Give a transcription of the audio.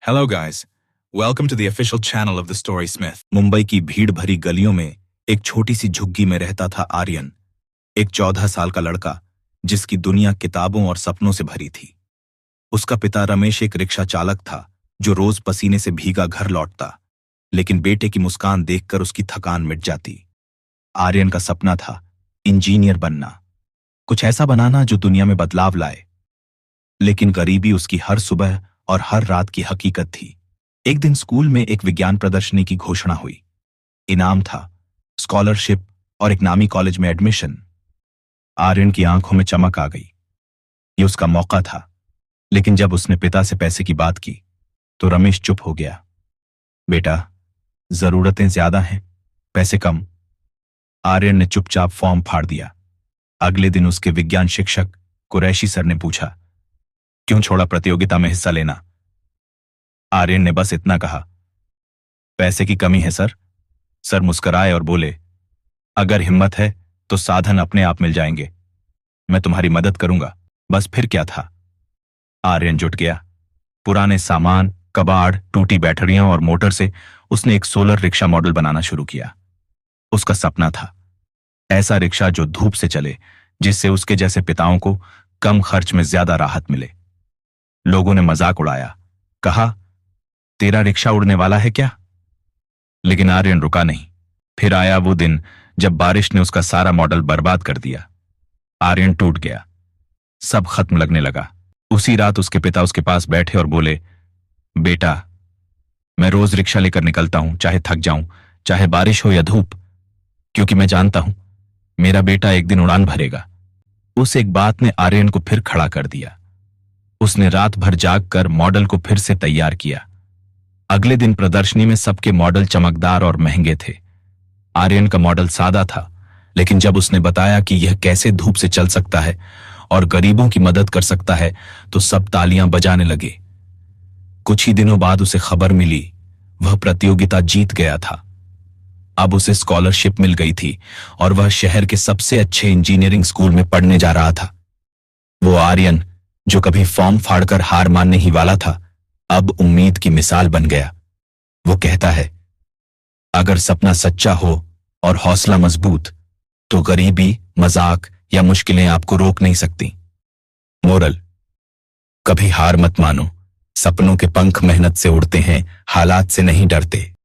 Hello guys, welcome to the official channel of the Story Smith. Mumbai की भीड़ भरी गलियों में एक छोटी सी झुग्गी में रहता था आर्यन, एक 14 साल का लड़का जिसकी दुनिया किताबों और सपनों से भरी थी। उसका पिता रमेश एक रिक्शा चालक था जो रोज पसीने से भीगा घर लौटता, लेकिन बेटे की मुस्कान देखकर उसकी थकान मिट जाती। आर्यन का सपना था इंजीनियर बनना, कुछ ऐसा बनाना जो दुनिया में बदलाव लाए। लेकिन गरीबी उसकी हर सुबह और हर रात की हकीकत थी। एक दिन स्कूल में एक विज्ञान प्रदर्शनी की घोषणा हुई। इनाम था स्कॉलरशिप और एक नामी कॉलेज में एडमिशन। आर्यन की आंखों में चमक आ गई। ये उसका मौका था। लेकिन जब उसने पिता से पैसे की बात की तो रमेश चुप हो गया। बेटा, जरूरतें ज्यादा हैं, पैसे कम। आर्यन ने चुपचाप फॉर्म फाड़ दिया। अगले दिन उसके विज्ञान शिक्षक कुरैशी सर ने पूछा, क्यों छोड़ा प्रतियोगिता में हिस्सा लेना? आर्यन ने बस इतना कहा, पैसे की कमी है सर। सर मुस्कुराए और बोले, अगर हिम्मत है तो साधन अपने आप मिल जाएंगे, मैं तुम्हारी मदद करूंगा। बस फिर क्या था, आर्यन जुट गया। पुराने सामान, कबाड़, टूटी बैटरियां और मोटर से उसने एक सोलर रिक्शा मॉडल बनाना शुरू किया। उसका सपना था ऐसा रिक्शा जो धूप से चले, जिससे उसके जैसे पिताओं को कम खर्च में ज्यादा राहत मिले। लोगों ने मजाक उड़ाया, कहा, तेरा रिक्शा उड़ने वाला है क्या? लेकिन आर्यन रुका नहीं। फिर आया वो दिन जब बारिश ने उसका सारा मॉडल बर्बाद कर दिया। आर्यन टूट गया, सब खत्म लगने लगा। उसी रात उसके पिता उसके पास बैठे और बोले, बेटा, मैं रोज रिक्शा लेकर निकलता हूं, चाहे थक जाऊं, चाहे बारिश हो या धूप, क्योंकि मैं जानता हूं मेरा बेटा एक दिन उड़ान भरेगा। उस एक बात ने आर्यन को फिर खड़ा कर दिया। उसने रात भर जागकर मॉडल को फिर से तैयार किया। अगले दिन प्रदर्शनी में सबके मॉडल चमकदार और महंगे थे। आर्यन का मॉडल सादा था, लेकिन जब उसने बताया कि यह कैसे धूप से चल सकता है और गरीबों की मदद कर सकता है, तो सब तालियां बजाने लगे। कुछ ही दिनों बाद उसे खबर मिली, वह प्रतियोगिता जीत गया था। अब उसे स्कॉलरशिप मिल गई थी और वह शहर के सबसे अच्छे इंजीनियरिंग स्कूल में पढ़ने जा रहा था। वो आर्यन जो कभी फॉर्म फाड़कर हार मानने ही वाला था, अब उम्मीद की मिसाल बन गया। वो कहता है, अगर सपना सच्चा हो और हौसला मजबूत, तो गरीबी, मजाक या मुश्किलें आपको रोक नहीं सकती। मोरल, कभी हार मत मानो, सपनों के पंख मेहनत से उड़ते हैं, हालात से नहीं डरते।